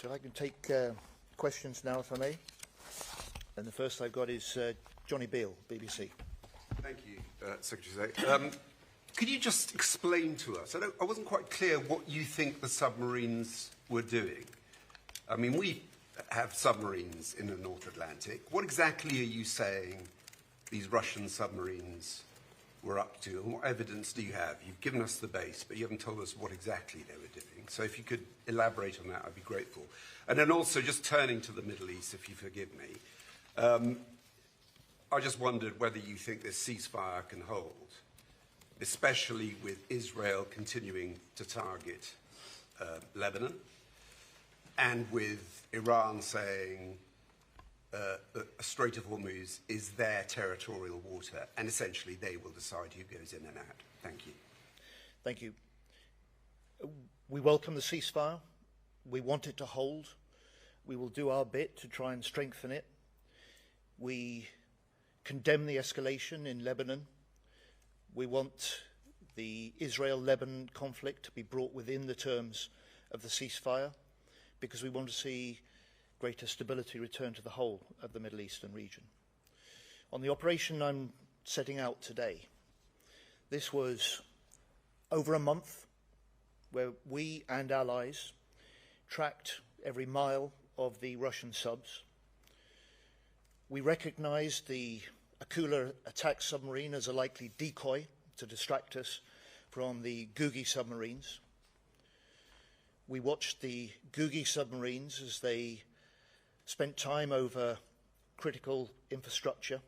So I can take questions now, if I may. And the first I've got is Johnny Beale, BBC. Thank you, Secretary. Could you just explain to us, I wasn't quite clear what you think the submarines were doing. I mean, we have submarines in the North Atlantic. What exactly are you saying these Russian submarines were up to, and what evidence do you have? You've given us the base, but you haven't told us what exactly they were doing. So if you could elaborate on that, I'd be grateful. And then also, just turning to the Middle East, if you forgive me, I just wondered whether you think this ceasefire can hold, especially with Israel continuing to target Lebanon, and with Iran saying that a Strait of Hormuz is their territorial water, and essentially they will decide who goes in and out. Thank you. Thank you. We welcome the ceasefire. We want it to hold. We will do our bit to try and strengthen it. We condemn the escalation in Lebanon. We want the Israel-Lebanon conflict to be brought within the terms of the ceasefire, because we want to see greater stability return to the whole of the Middle Eastern region. On the operation I'm setting out today, this was over a month where we and allies tracked every mile of the Russian subs. We recognized the Akula attack submarine as a likely decoy to distract us from the GUGI submarines. We watched the GUGI submarines as they spent time over critical infrastructure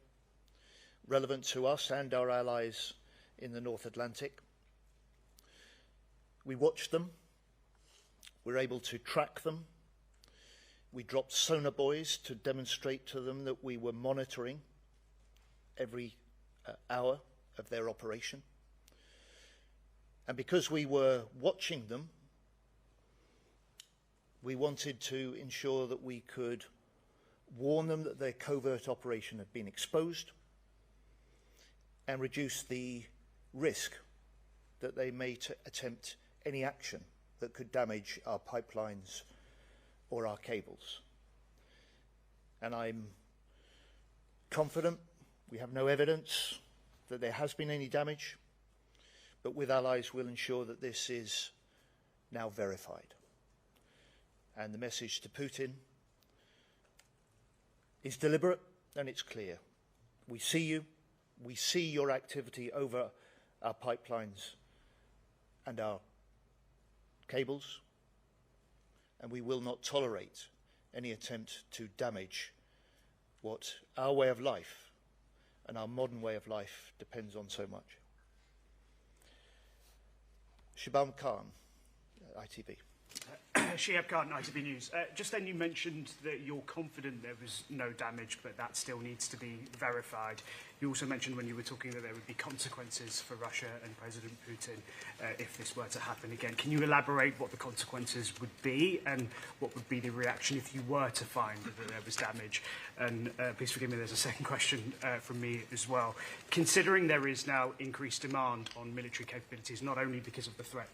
relevant to us and our allies in the North Atlantic. We watched them. We were able to track them. We dropped sonar buoys to demonstrate to them that we were monitoring every hour of their operation. And because we were watching them, we wanted to ensure that we could warn them that their covert operation had been exposed and reduce the risk that they may attempt any action that could damage our pipelines or our cables. And I'm confident, we have no evidence that there has been any damage, but with allies we'll ensure that this is now verified. And the message to Putin is deliberate and it's clear. We see you, we see your activity over our pipelines and our cables, and we will not tolerate any attempt to damage what our way of life and our modern way of life depends on so much. Shibam Khan, ITV. Shihab Khan, ITV News. Just then you mentioned that you're confident there was no damage, but that still needs to be verified. You also mentioned when you were talking that there would be consequences for Russia and President Putin if this were to happen again. Can you elaborate what the consequences would be and what would be the reaction if you were to find that there was damage? And please forgive me, there's a second question from me as well. Considering there is now increased demand on military capabilities, not only because of the threat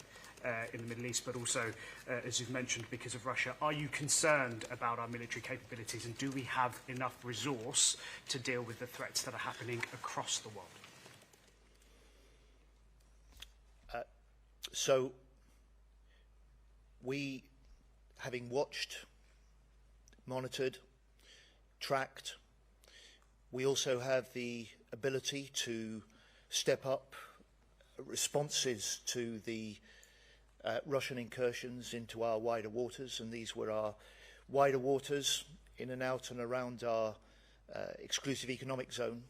in the Middle East, but also, as you've mentioned, because of Russia. Are you concerned about our military capabilities, and do we have enough resource to deal with the threats that are happening across the world? So, we, having watched, monitored, tracked, we also have the ability to step up responses to the Russian incursions into our wider waters, and these were our wider waters in and out and around our exclusive economic zone,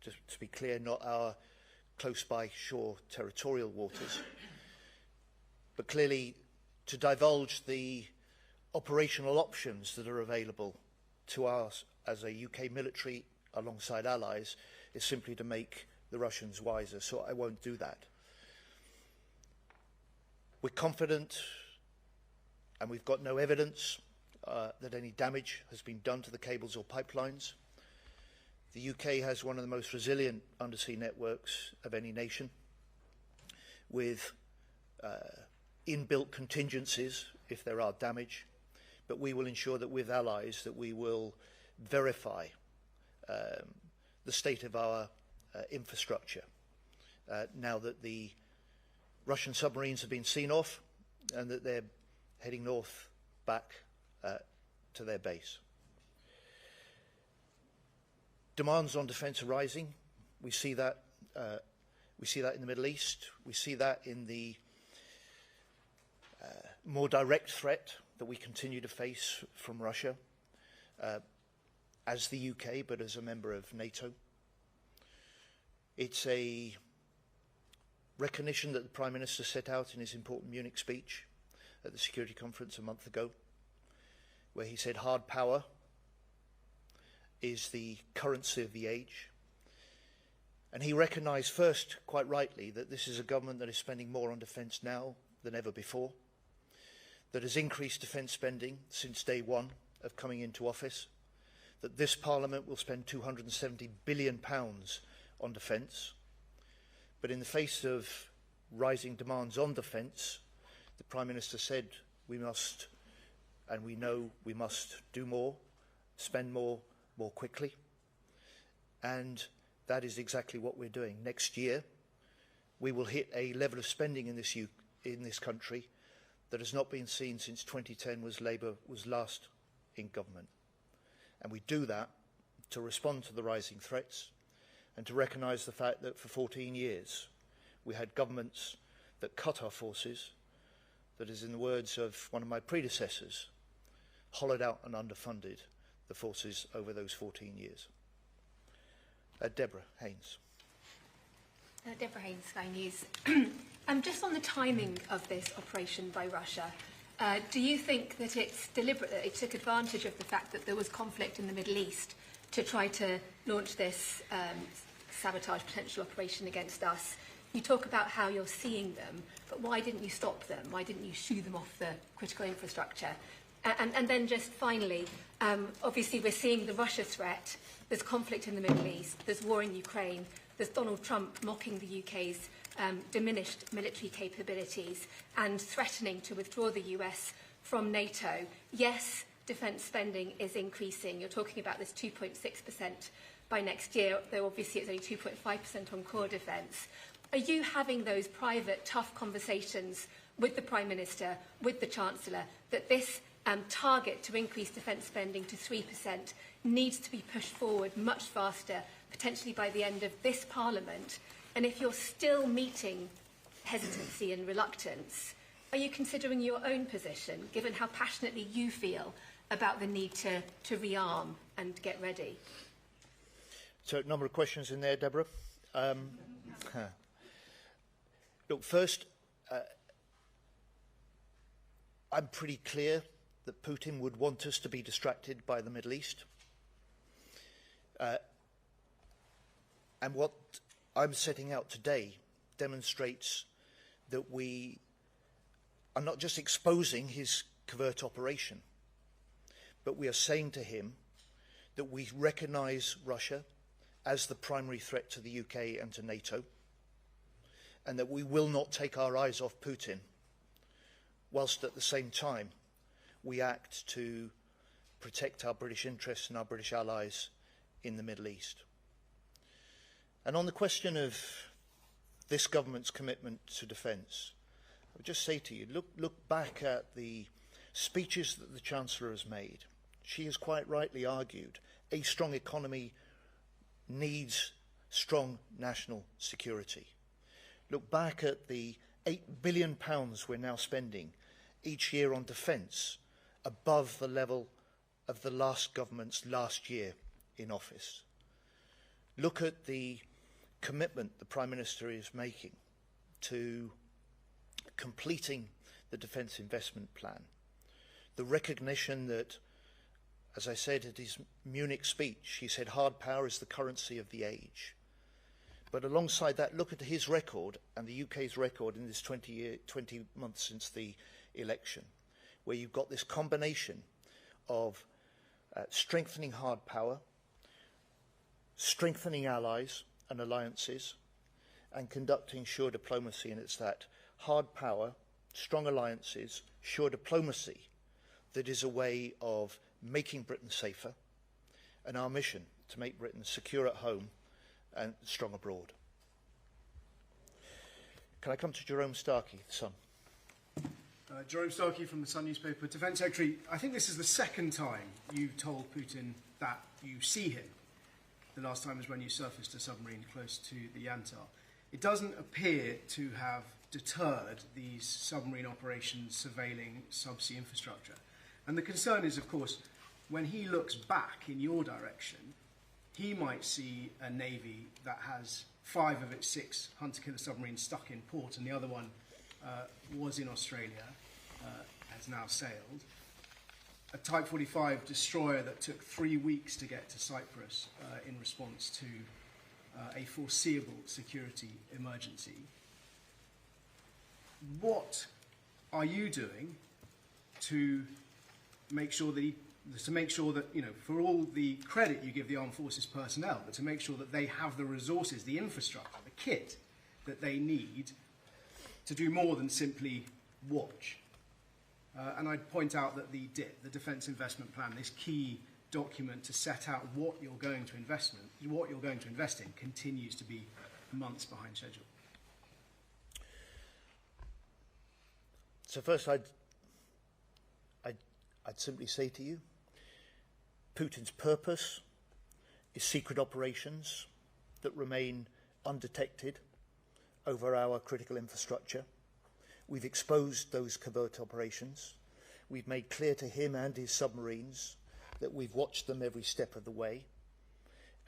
just to be clear, not our close-by shore territorial waters. But clearly, to divulge the operational options that are available to us as a UK military alongside allies is simply to make the Russians wiser, so I won't do that. We're confident, and we've got no evidence that any damage has been done to the cables or pipelines. The UK has one of the most resilient undersea networks of any nation, with inbuilt contingencies if there are damage. but we will ensure that with allies that we will verify the state of our infrastructure now that the Russian submarines have been seen off and that they're heading north back to their base. Demands on defence are rising. We see that in the Middle East. We see that in the more direct threat that we continue to face from Russia as the UK, but as a member of NATO. It's a recognition that the Prime Minister set out in his important Munich speech at the Security Conference a month ago, where he said hard power is the currency of the age. And he recognised first, quite rightly, that this is a government that is spending more on defence now than ever before, that has increased defence spending since day one of coming into office, that this Parliament will spend £270 billion on defence. But in the face of rising demands on defence, the Prime Minister said we must, and we know we must do more, spend more quickly. And that is exactly what we're doing. Next year, we will hit a level of spending in this country that has not been seen since 2010 was Labour was last in government. And we do that to respond to the rising threats and to recognise the fact that for 14 years we had governments that cut our forces, that is, in the words of one of my predecessors, hollowed out and underfunded the forces over those 14 years. Deborah Haynes. Deborah Haynes, Sky News. Just on the timing of this operation by Russia, do you think that it's deliberate, that it took advantage of the fact that there was conflict in the Middle East to try to launch this sabotage potential operation against us? You talk about how you're seeing them, but why didn't you stop them? Why didn't you shoo them off the critical infrastructure? And then just finally, obviously we're seeing the Russia threat. There's conflict in the Middle East. There's war in Ukraine. There's Donald Trump mocking the UK's diminished military capabilities and threatening to withdraw the US from NATO. Yes, defence spending is increasing. You're talking about this 2.6% by next year, though obviously it's only 2.5% on core defence. Are you having those private, tough conversations with the Prime Minister, with the Chancellor, that this target to increase defence spending to 3% needs to be pushed forward much faster, potentially by the end of this Parliament? And if you're still meeting hesitancy and reluctance, are you considering your own position, given how passionately you feel about the need to rearm and get ready? So a number of questions in there, Deborah. Look, first, I'm pretty clear that Putin would want us to be distracted by the Middle East. And what I'm setting out today demonstrates that we are not just exposing his covert operation, but we are saying to him that we recognise Russia as the primary threat to the UK and to NATO, and that we will not take our eyes off Putin, whilst at the same time we act to protect our British interests and our British allies in the Middle East. And on the question of this government's commitment to defence, I would just say to you, look back at the speeches that the Chancellor has made. She has quite rightly argued a strong economy needs strong national security. Look back at the £8 billion we're now spending each year on defence, above the level of the last government's last year in office. Look at the commitment the Prime Minister is making to completing the Defence Investment Plan. The recognition that, as I said at his Munich speech, he said hard power is the currency of the age. But alongside that, look at his record and the UK's record in this 20 months since the election, where you've got this combination of strengthening hard power, strengthening allies and alliances, and conducting sure diplomacy. And it's that hard power, strong alliances, sure diplomacy that is a way of making Britain safer, and our mission to make Britain secure at home and strong abroad. Can I come to Jerome Starkey, The Sun? Jerome Starkey from the Sun newspaper. Defence Secretary, I think this is the second time you've told Putin that you see him. The last time was when you surfaced a submarine close to the Yantar. It doesn't appear to have deterred these submarine operations surveilling subsea infrastructure. And the concern is, of course, when he looks back in your direction, he might see a navy that has 5 of its 6 hunter-killer submarines stuck in port, and the other one was in Australia, has now sailed. A Type 45 destroyer that took 3 weeks to get to Cyprus in response to a foreseeable security emergency. What are you doing to make sure that you know, for all the credit you give the armed forces personnel, but to make sure that they have the resources, the infrastructure, the kit that they need to do more than simply watch? And I'd point out that the DIP, the Defence Investment Plan, this key document to set out what you're going to invest in, continues to be months behind schedule. So first, I'd simply say to you, Putin's purpose is secret operations that remain undetected over our critical infrastructure. We've exposed those covert operations. We've made clear to him and his submarines that we've watched them every step of the way,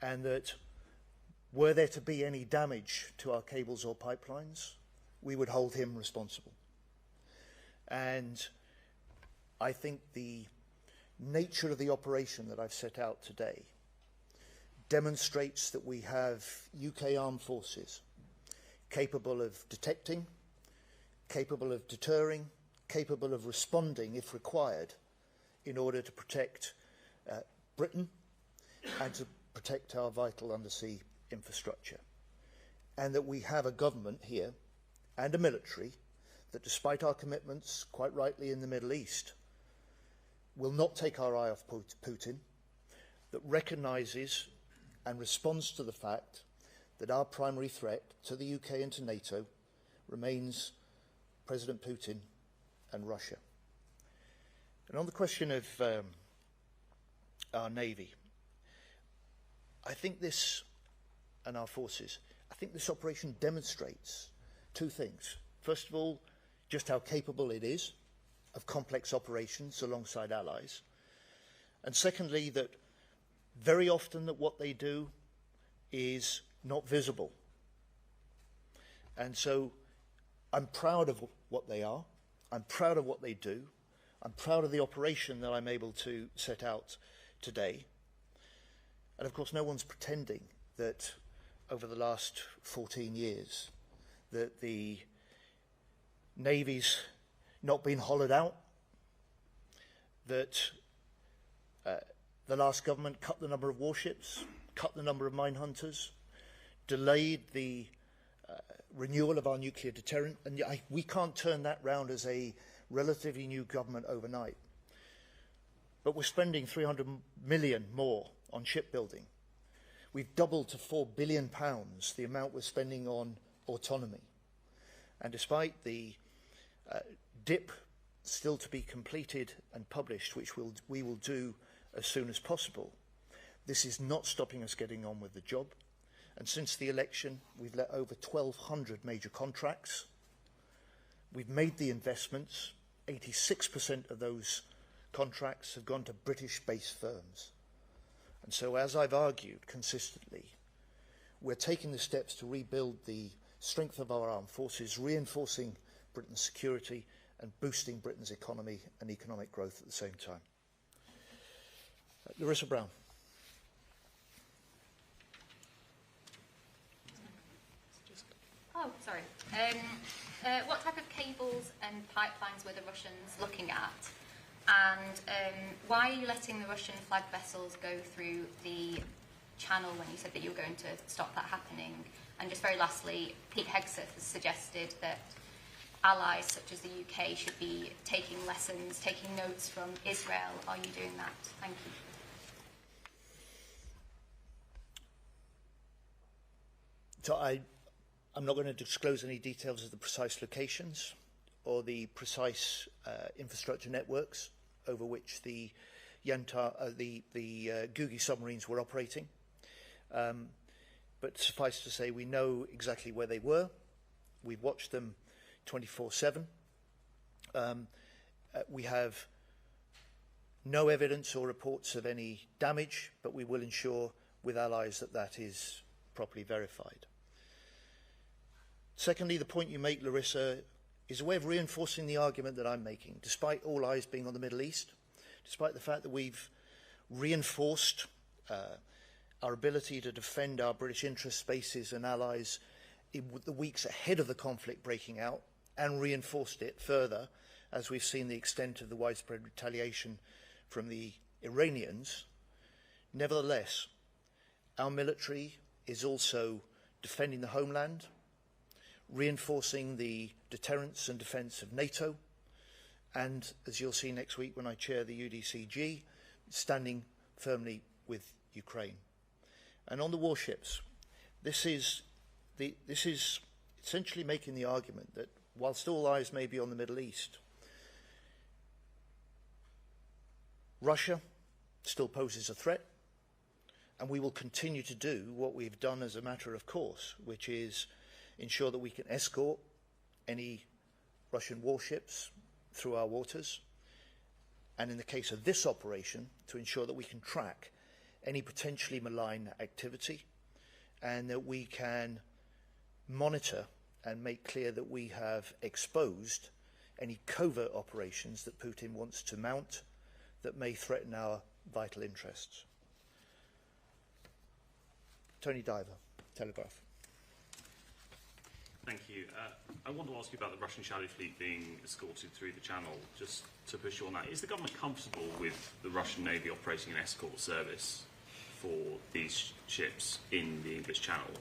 and that were there to be any damage to our cables or pipelines, we would hold him responsible. And I think the nature of the operation that I've set out today demonstrates that we have UK armed forces capable of detecting, capable of deterring, capable of responding if required in order to protect Britain and to protect our vital undersea infrastructure. And that we have a government here and a military that, despite our commitments, quite rightly, in the Middle East, will not take our eye off Putin, that recognises and responds to the fact that our primary threat to the UK and to NATO remains President Putin and Russia. And on the question of our Navy, I think this, and our forces, I think this operation demonstrates 2 things. First of all, just how capable it is of complex operations alongside allies. And secondly, that very often that what they do is not visible. And so I'm proud of what they are. I'm proud of what they do. I'm proud of the operation that I'm able to set out today. And of course, no one's pretending that over the last 14 years that the Navy's not been hollowed out, that the last government cut the number of warships, cut the number of mine hunters, delayed the renewal of our nuclear deterrent, and we can't turn that round as a relatively new government overnight. But we're spending 300 million more on shipbuilding. We've doubled to £4 billion the amount we're spending on autonomy. And despite the DIP still to be completed and published, which we will do as soon as possible, this is not stopping us getting on with the job. And since the election, we've let over 1,200 major contracts. We've made the investments. 86% of those contracts have gone to British-based firms. And so, as I've argued consistently, we're taking the steps to rebuild the strength of our armed forces, reinforcing Britain's security and boosting Britain's economy and economic growth at the same time. Larissa Brown. Oh, sorry. What type of cables and pipelines were the Russians looking at? And why are you letting the Russian flag vessels go through the channel when you said that you were going to stop that happening? And just very lastly, Pete Hegseth has suggested that allies such as the UK should be taking lessons, taking notes from Israel. Are you doing that? Thank you. So I'm not going to disclose any details of the precise locations or the precise infrastructure networks over which the GUGI submarines were operating. But suffice to say, we know exactly where they were. We've watched them 24/7. We have no evidence or reports of any damage, but we will ensure with allies that that is properly verified. Secondly, the point you make, Larissa, is a way of reinforcing the argument that I'm making. Despite all eyes being on the Middle East, despite the fact that we've reinforced our ability to defend our British interests, bases and allies in the weeks ahead of the conflict breaking out, and reinforced it further as we've seen the extent of the widespread retaliation from the Iranians. Nevertheless, our military is also defending the homeland, reinforcing the deterrence and defence of NATO, and, as you'll see next week when I chair the UDCG, standing firmly with Ukraine. And on the warships, this is essentially making the argument that whilst all eyes may be on the Middle East, Russia still poses a threat, and we will continue to do what we've done as a matter of course, which is ensure that we can escort any Russian warships through our waters, and in the case of this operation, to ensure that we can track any potentially malign activity, and that we can monitor and make clear that we have exposed any covert operations that Putin wants to mount that may threaten our vital interests. Tony Diver, Telegraph. Thank you. I want to ask you about the Russian shadow fleet being escorted through the channel. Just to push you on that, is the government comfortable with the Russian Navy operating an escort service for these ships in the English Channel?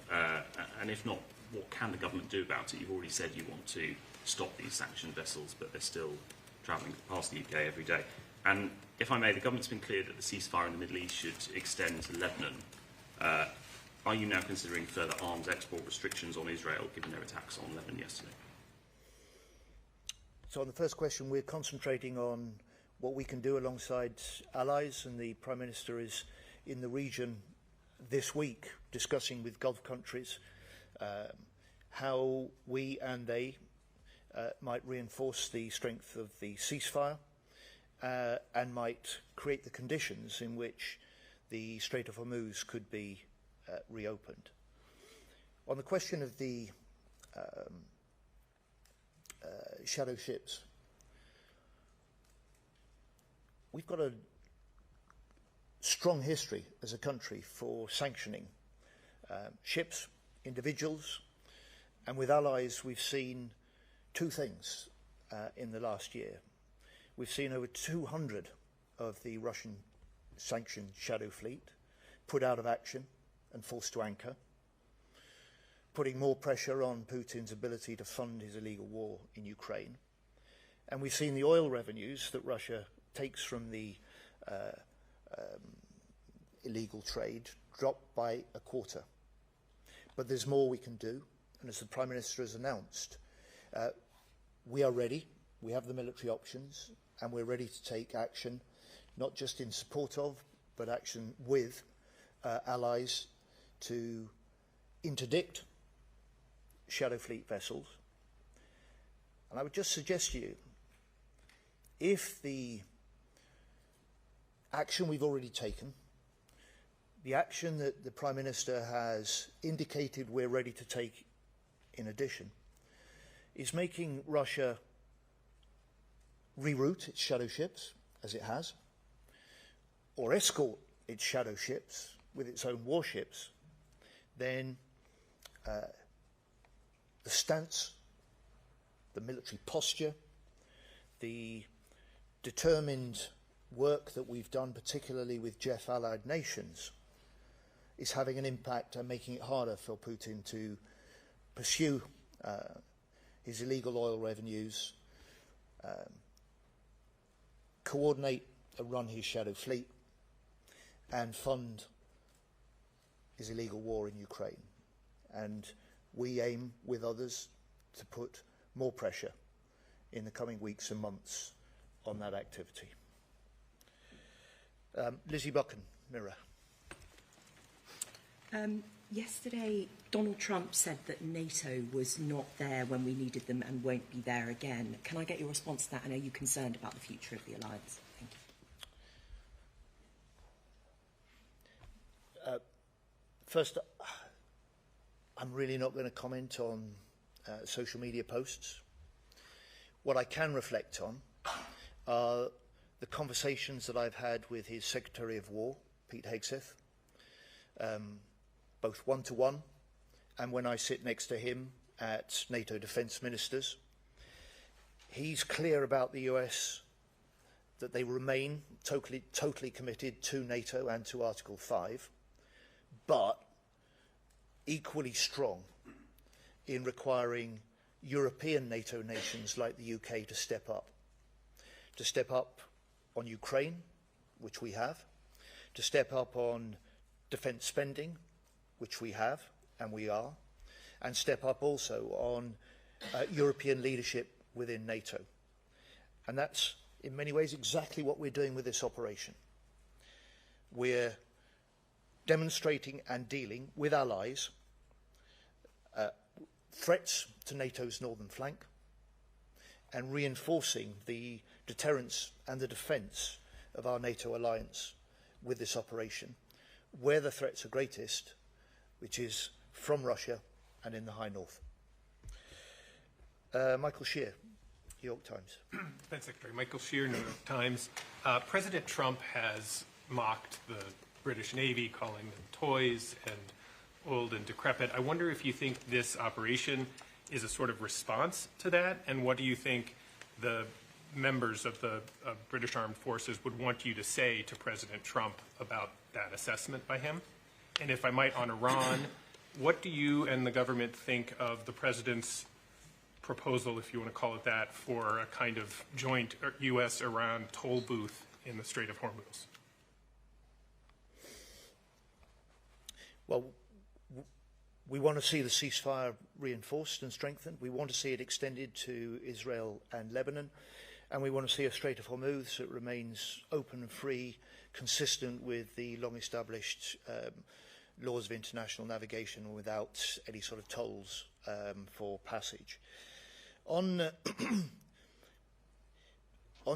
And if not, what can the government do about it? You've already said you want to stop these sanctioned vessels, but they're still travelling past the UK every day. And if I may, the government's been clear that the ceasefire in the Middle East should extend to Lebanon. Are you now considering further arms export restrictions on Israel, given their attacks on Lebanon yesterday? So on the first question, we're concentrating on what we can do alongside allies, and the Prime Minister is in the region this week discussing with Gulf countries how we and they might reinforce the strength of the ceasefire and might create the conditions in which the Strait of Hormuz could be reopened. On the question of the shadow ships, we've got a strong history as a country for sanctioning ships, individuals, and with allies we've seen two things in the last year. We've seen over 200 of the Russian sanctioned shadow fleet put out of action and forced to anchor, putting more pressure on Putin's ability to fund his illegal war in Ukraine. And we've seen the oil revenues that Russia takes from the illegal trade drop by a quarter. But there's more we can do, and as the Prime Minister has announced, we are ready, we have the military options, and we're ready to take action, not just in support of, but action with allies to interdict shadow fleet vessels. And I would just suggest to you, if the action we've already taken, the action that the Prime Minister has indicated we're ready to take in addition, is making Russia reroute its shadow ships, as it has, or escort its shadow ships with its own warships, then the stance, the military posture, the determined work that we've done, particularly with Jeff allied nations, is having an impact and making it harder for Putin to pursue his illegal oil revenues, coordinate and run his shadow fleet, and fund his illegal war in Ukraine. And we aim, with others, to put more pressure in the coming weeks and months on that activity. Lizzie Buchan, Mirror. Yesterday, Donald Trump said that NATO was not there when we needed them and won't be there again. Can I get your response to that, and are you concerned about the future of the alliance? Thank you. First, I'm really not going to comment on social media posts. What I can reflect on are the conversations that I've had with his Secretary of War, Pete Hegseth, both one-to-one and when I sit next to him at NATO defence ministers. He's clear about the US that they remain totally committed to NATO and to Article 5, but equally strong in requiring European NATO nations like the UK to step up on Ukraine, which we have, to step up on defence spending, which we have and we are, and step up also on European leadership within NATO. And that's in many ways exactly what we're doing with this operation. We're demonstrating and dealing with allies threats to NATO's northern flank and reinforcing the deterrence and the defence of our NATO alliance with this operation, where the threats are greatest, which is from Russia and in the High North. Michael Shear, New York Times. Defense Secretary Michael Shear, New York Times. President Trump has mocked the British Navy, calling them toys and old and decrepit. I wonder if you think this operation is a sort of response to that, and what do you think the members of the British Armed Forces would want you to say to President Trump about that assessment by him? And if I might, on Iran, what do you and the government think of the President's proposal, if you want to call it that, for a kind of joint U.S.-Iran toll booth in the Strait of Hormuz? Well, we want to see the ceasefire reinforced and strengthened. We want to see it extended to Israel and Lebanon. And we want to see a Strait of Hormuz that remains open and free, consistent with the long-established laws of international navigation without any sort of tolls for passage. On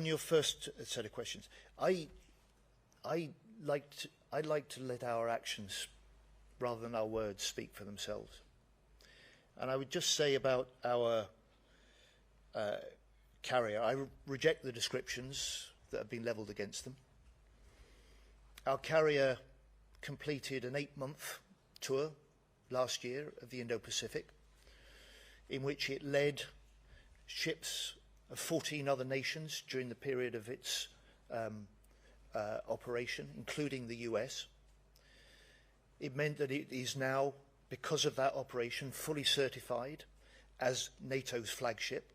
your first set of questions, I'd like to let our actions rather than our words speak for themselves. And I would just say about our carrier, I reject the descriptions that have been levelled against them. Our carrier completed an 8-month tour last year of the Indo-Pacific, in which it led ships of 14 other nations during the period of its operation, including the US. It meant that it is now, because of that operation, fully certified as NATO's flagship,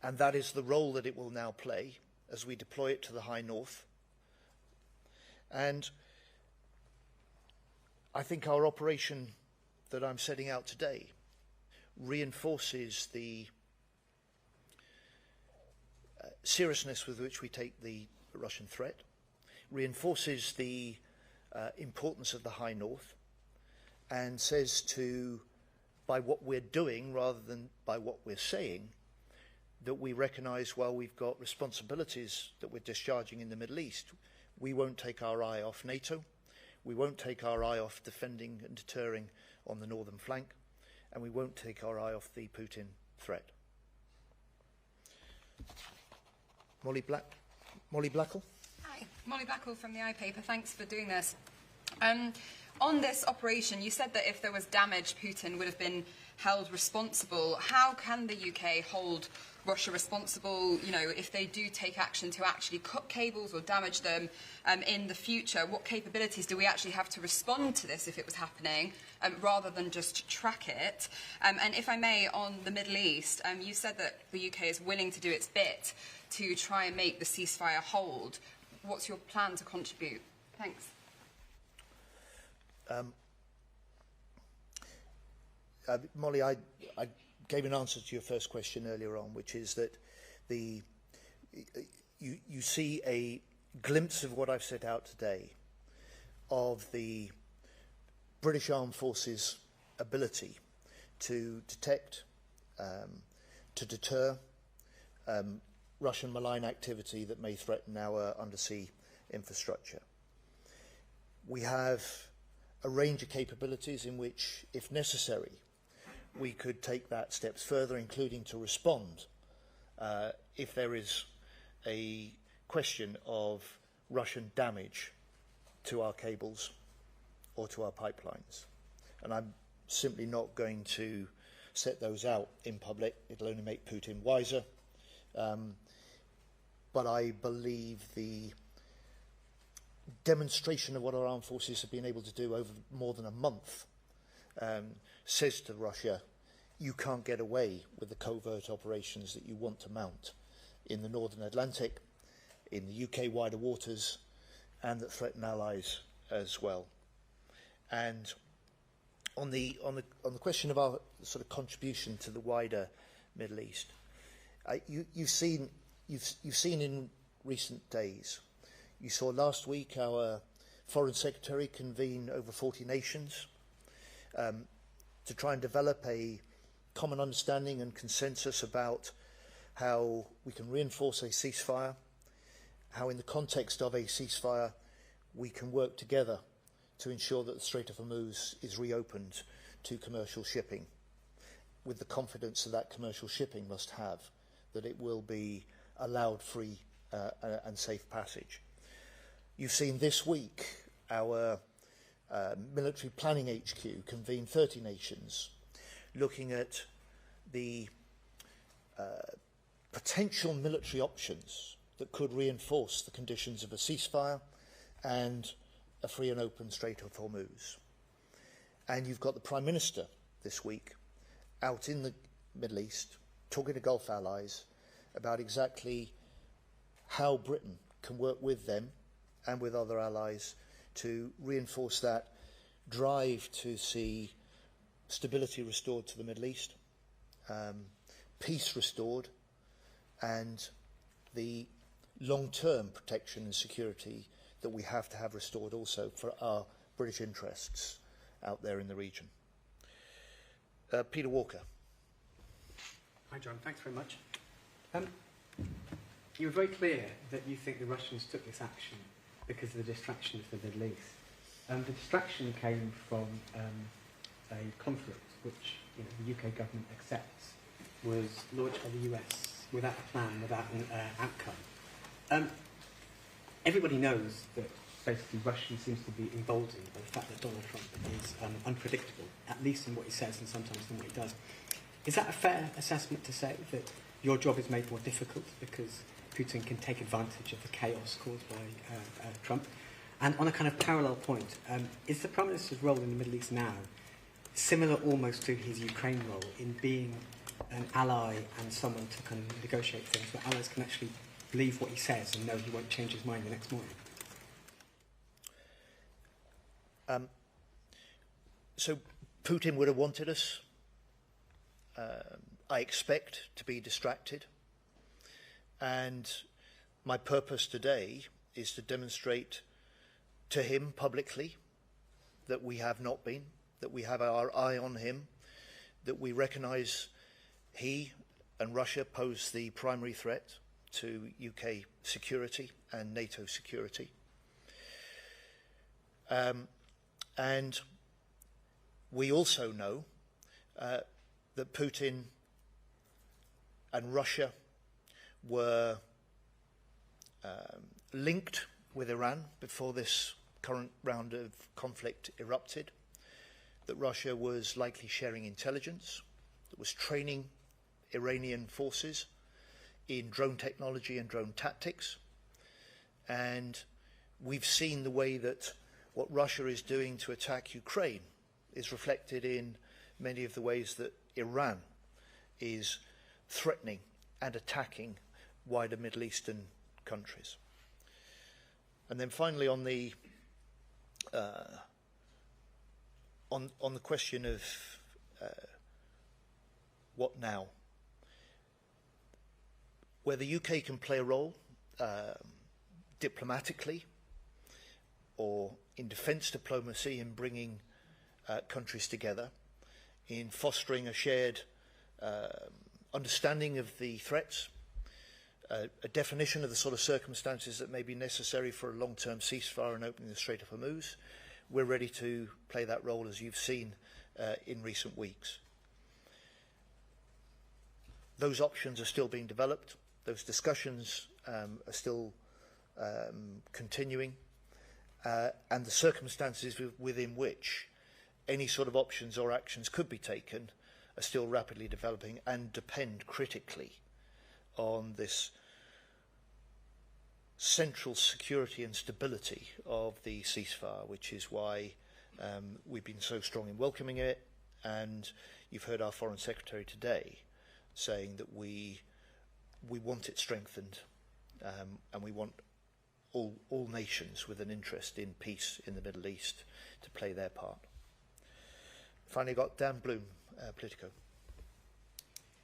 and that is the role that it will now play as we deploy it to the High North. And I think our operation that I'm setting out today reinforces the seriousness with which we take the Russian threat, reinforces the importance of the High North, and says by what we're doing rather than by what we're saying, that we recognise while we've got responsibilities that we're discharging in the Middle East, we won't take our eye off NATO, we won't take our eye off defending and deterring on the northern flank, and we won't take our eye off the Putin threat. Molly Blackall? Hi, Molly Blackall from the iPaper. Thanks for doing this. On this operation, you said that if there was damage, Putin would have been held responsible. How can the UK hold Russia responsible, you know, if they do take action to actually cut cables or damage them in the future? What capabilities do we actually have to respond to this if it was happening, rather than just track it? And if I may, on the Middle East, you said that the UK is willing to do its bit to try and make the ceasefire hold. What's your plan to contribute? Thanks. Molly, I gave an answer to your first question earlier on, which is that you see a glimpse of what I've set out today of the British Armed Forces' ability to detect, to deter Russian malign activity that may threaten our undersea infrastructure. We have a range of capabilities in which, if necessary, we could take that steps further, including to respond if there is a question of Russian damage to our cables or to our pipelines. And I'm simply not going to set those out in public. It'll only make Putin wiser. But I believe the demonstration of what our armed forces have been able to do over more than a month says to Russia, you can't get away with the covert operations that you want to mount in the Northern Atlantic, in the UK wider waters, and that threaten allies as well. And on the question of our sort of contribution to the wider Middle East, you've seen in recent days. You saw last week our Foreign Secretary convene over 40 nations to try and develop a common understanding and consensus about how we can reinforce a ceasefire, how in the context of a ceasefire we can work together to ensure that the Strait of Hormuz is reopened to commercial shipping, with the confidence that that commercial shipping must have, that it will be allowed free and safe passage. You've seen this week our military planning HQ convene 30 nations looking at the potential military options that could reinforce the conditions of a ceasefire and a free and open Strait of Hormuz. And you've got the Prime Minister this week out in the Middle East talking to Gulf allies about exactly how Britain can work with them and with other allies to reinforce that drive to see stability restored to the Middle East, peace restored, and the long-term protection and security that we have to have restored also for our British interests out there in the region. Peter Walker. Hi, John. Thanks very much. You were very clear that you think the Russians took this action because of the distraction of the Middle East. The distraction came from a conflict which the UK government accepts was launched by the US without a plan, without an outcome. Everybody knows that basically Russia seems to be emboldened by the fact that Donald Trump is unpredictable, at least in what he says and sometimes in what he does. Is that a fair assessment to say, that your job is made more difficult because Putin can take advantage of the chaos caused by Trump? And on a kind of parallel point, is the Prime Minister's role in the Middle East now similar almost to his Ukraine role in being an ally and someone to kind of negotiate things where allies can actually believe what he says and know he won't change his mind the next morning? So Putin would have wanted us, I expect, to be distracted. And my purpose today is to demonstrate to him publicly that we have not been, that we have our eye on him, that we recognise he and Russia pose the primary threat to UK security and NATO security. And we also know that Putin and Russia were linked with Iran before this current round of conflict erupted. that Russia was likely sharing intelligence, that was training Iranian forces in drone technology and drone tactics. And we've seen the way that what Russia is doing to attack Ukraine is reflected in many of the ways that Iran is threatening and attacking wider Middle Eastern countries. And then finally, on the question of what now, where the UK can play a role diplomatically or in defence diplomacy in bringing countries together, in fostering a shared understanding of the threats, a definition of the sort of circumstances that may be necessary for a long-term ceasefire and opening the Strait of Hormuz. We're ready to play that role, as you've seen in recent weeks. Those options are still being developed. Those discussions are still continuing. And the circumstances within which any sort of options or actions could be taken are still rapidly developing and depend critically on this central security and stability of the ceasefire, which is why we've been so strong in welcoming it. And you've heard our Foreign Secretary today saying that we want it strengthened, and we want all nations with an interest in peace in the Middle East to play their part. Finally, got Dan Bloom, Politico.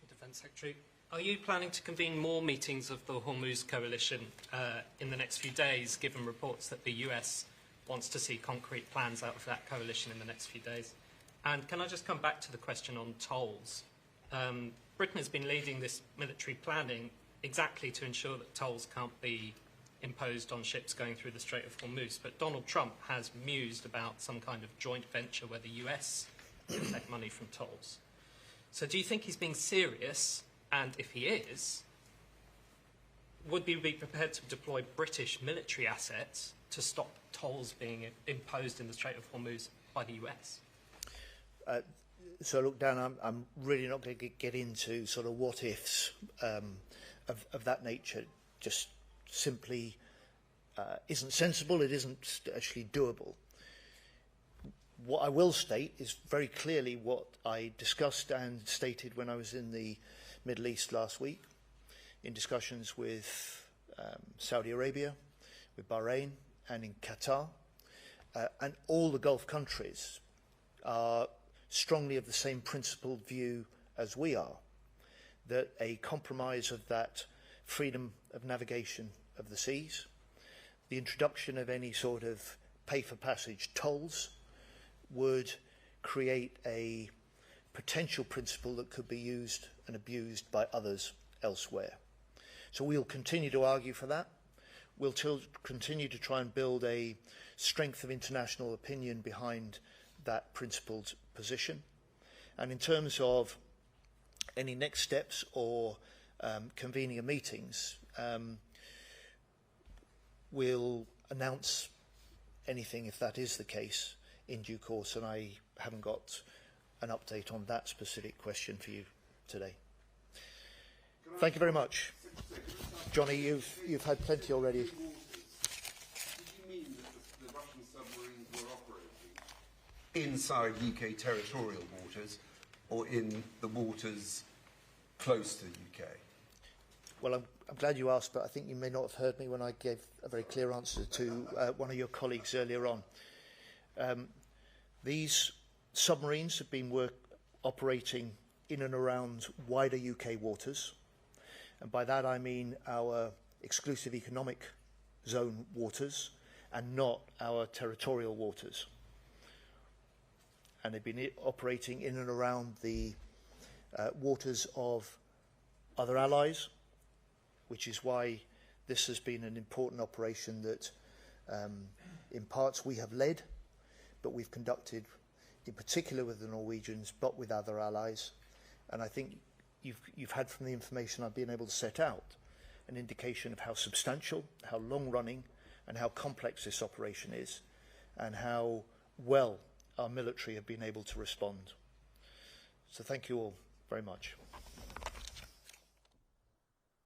Defence Secretary, are you planning to convene more meetings of the Hormuz Coalition in the next few days, given reports that the US wants to see concrete plans out of that coalition in the next few days? And can I just come back to the question on tolls? Britain has been leading this military planning exactly to ensure that tolls can't be imposed on ships going through the Strait of Hormuz. But Donald Trump has mused about some kind of joint venture where the US can take money from tolls. So do you think he's being serious? And if he is, would we be prepared to deploy British military assets to stop tolls being imposed in the Strait of Hormuz by the US? So look, Dan, I'm really not going to get into sort of what-ifs of that nature. Just simply isn't sensible. It isn't actually doable. What I will state is very clearly what I discussed and stated when I was in the Middle East last week, in discussions with Saudi Arabia, with Bahrain, and in Qatar. And all the Gulf countries are strongly of the same principled view as we are, that a compromise of that freedom of navigation of the seas, the introduction of any sort of pay-for-passage tolls would create a potential principle that could be used and abused by others elsewhere. So we'll continue to argue for that. We'll continue to try and build a strength of international opinion behind that principled position. And in terms of any next steps or convening of meetings, we'll announce anything if that is the case in due course, and I haven't got an update on that specific question for you today. Thank you very much. Johnny, you've had plenty already. Did you mean that the Russian submarines were operating inside UK territorial waters or in the waters close to the UK? Well, I'm glad you asked, but I think you may not have heard me when I gave a very clear answer to one of your colleagues earlier on. These submarines have been operating in and around wider UK waters, and by that I mean our exclusive economic zone waters and not our territorial waters. And they've been operating in and around the waters of other allies, which is why this has been an important operation that in parts we have led, but we've conducted in particular with the Norwegians, but with other allies. And I think you've had from the information I've been able to set out an indication of how substantial, how long-running, and how complex this operation is, and how well our military have been able to respond. So thank you all very much.